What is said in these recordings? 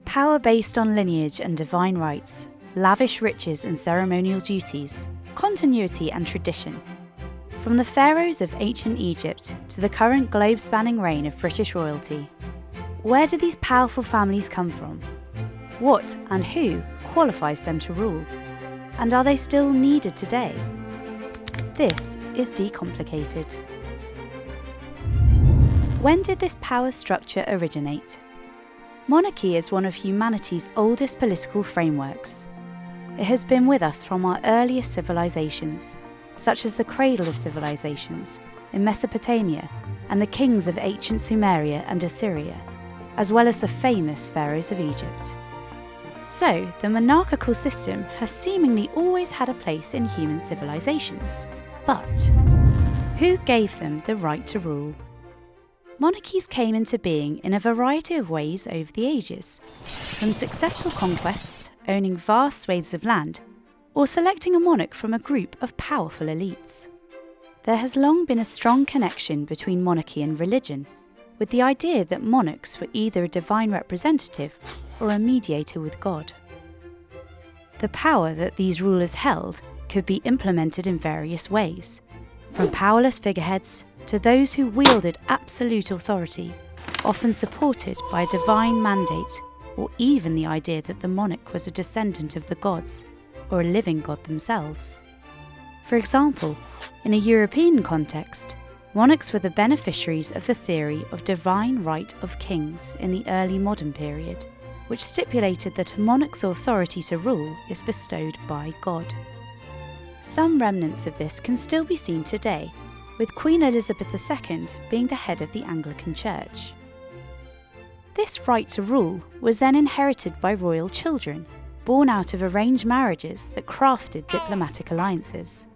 Power based on lineage and divine rights, lavish riches and ceremonial duties, continuity and tradition. From the pharaohs of ancient Egypt to the current globe-spanning reign of British royalty. Where do these powerful families come from? What and who qualifies them to rule? And are they still needed today? This is Decomplicated. When did this power structure originate? Monarchy is one of humanity's oldest political frameworks. It has been with us from our earliest civilizations, such as the cradle of civilizations in Mesopotamia and the kings of ancient Sumeria and Assyria, as well as the famous pharaohs of Egypt. So, the monarchical system has seemingly always had a place in human civilizations. But who gave them the right to rule? Monarchies came into being in a variety of ways over the ages, from successful conquests, owning vast swathes of land, or selecting a monarch from a group of powerful elites. There has long been a strong connection between monarchy and religion, with the idea that monarchs were either a divine representative or a mediator with God. The power that these rulers held could be implemented in various ways, from powerless figureheads to those who wielded absolute authority, often supported by a divine mandate, or even the idea that the monarch was a descendant of the gods, or a living god themselves. For example, in a European context, monarchs were the beneficiaries of the theory of divine right of kings in the early modern period, which stipulated that a monarch's authority to rule is bestowed by God. Some remnants of this can still be seen today, with Queen Elizabeth II being the head of the Anglican Church. This right to rule was then inherited by royal children, born out of arranged marriages that crafted diplomatic alliances.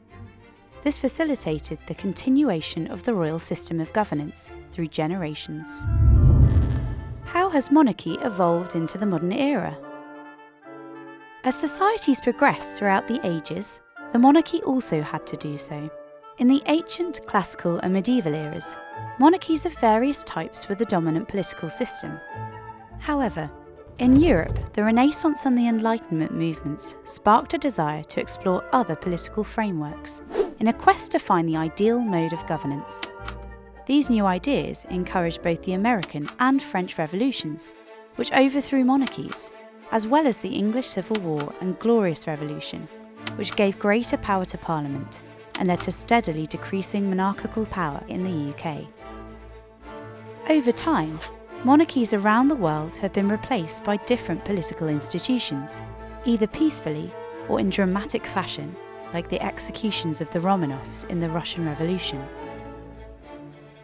This facilitated the continuation of the royal system of governance through generations. How has monarchy evolved into the modern era? As societies progressed throughout the ages, the monarchy also had to do so. In the ancient, classical and medieval eras, monarchies of various types were the dominant political system. However, in Europe, the Renaissance and the Enlightenment movements sparked a desire to explore other political frameworks in a quest to find the ideal mode of governance. These new ideas encouraged both the American and French revolutions, which overthrew monarchies, as well as the English Civil War and Glorious Revolution, which gave greater power to Parliament and led to steadily decreasing monarchical power in the UK. Over time, monarchies around the world have been replaced by different political institutions, either peacefully or in dramatic fashion, like the executions of the Romanovs in the Russian Revolution.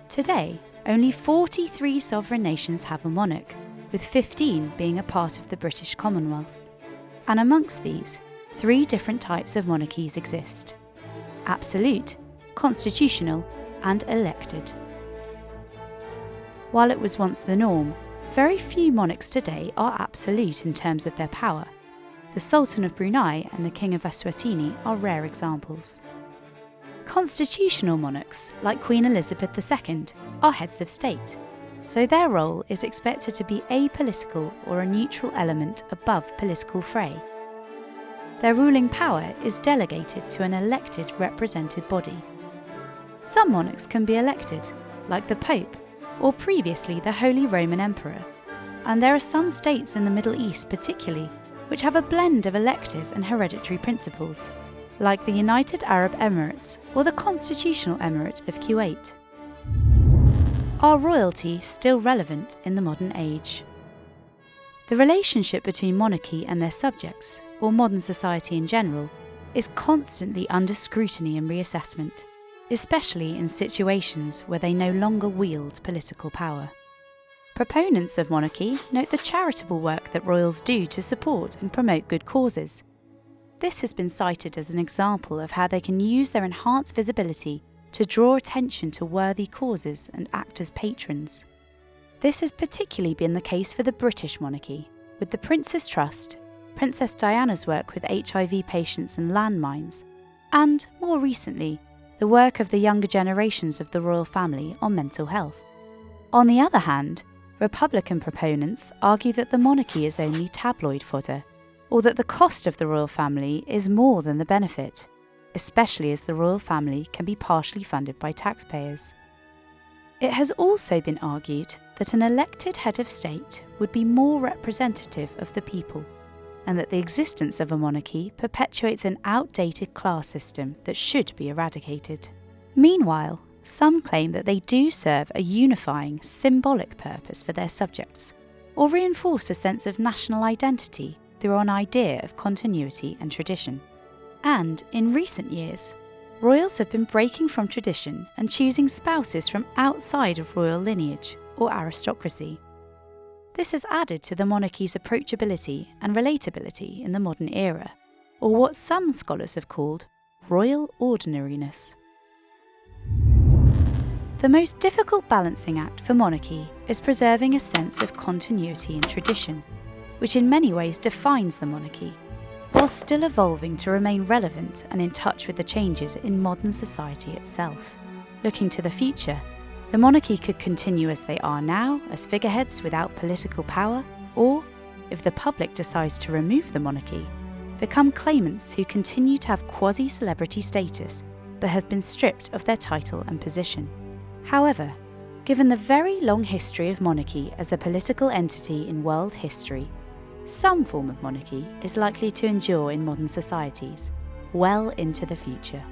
Today, only 43 sovereign nations have a monarch, with 15 being a part of the British Commonwealth. And amongst these, 3 different types of monarchies exist: absolute, constitutional, and elected. While it was once the norm, very few monarchs today are absolute in terms of their power. The Sultan of Brunei and the King of Eswatini are rare examples. Constitutional monarchs, like Queen Elizabeth II, are heads of state, so their role is expected to be apolitical or a neutral element above political fray. Their ruling power is delegated to an elected represented body. Some monarchs can be elected, like the Pope, or previously the Holy Roman Emperor, and there are some states in the Middle East particularly which have a blend of elective and hereditary principles, like the United Arab Emirates or the Constitutional Emirate of Kuwait. Are royalty still relevant in the modern age? The relationship between monarchy and their subjects, or modern society in general, is constantly under scrutiny and reassessment, especially in situations where they no longer wield political power. Proponents of monarchy note the charitable work that royals do to support and promote good causes. This has been cited as an example of how they can use their enhanced visibility to draw attention to worthy causes and act as patrons. This has particularly been the case for the British monarchy, with the Prince's Trust, Princess Diana's work with HIV patients and landmines, and, more recently, the work of the younger generations of the royal family on mental health. On the other hand, Republican proponents argue that the monarchy is only tabloid fodder, or that the cost of the royal family is more than the benefit, especially as the royal family can be partially funded by taxpayers. It has also been argued that an elected head of state would be more representative of the people, and that the existence of a monarchy perpetuates an outdated class system that should be eradicated. Meanwhile, some claim that they do serve a unifying, symbolic purpose for their subjects, or reinforce a sense of national identity through an idea of continuity and tradition. And, in recent years, royals have been breaking from tradition and choosing spouses from outside of royal lineage or aristocracy. This has added to the monarchy's approachability and relatability in the modern era, or what some scholars have called royal ordinariness. The most difficult balancing act for monarchy is preserving a sense of continuity and tradition, which in many ways defines the monarchy, while still evolving to remain relevant and in touch with the changes in modern society itself. Looking to the future, the monarchy could continue as they are now, as figureheads without political power, or, if the public decides to remove the monarchy, become claimants who continue to have quasi-celebrity status but have been stripped of their title and position. However, given the very long history of monarchy as a political entity in world history, some form of monarchy is likely to endure in modern societies well into the future.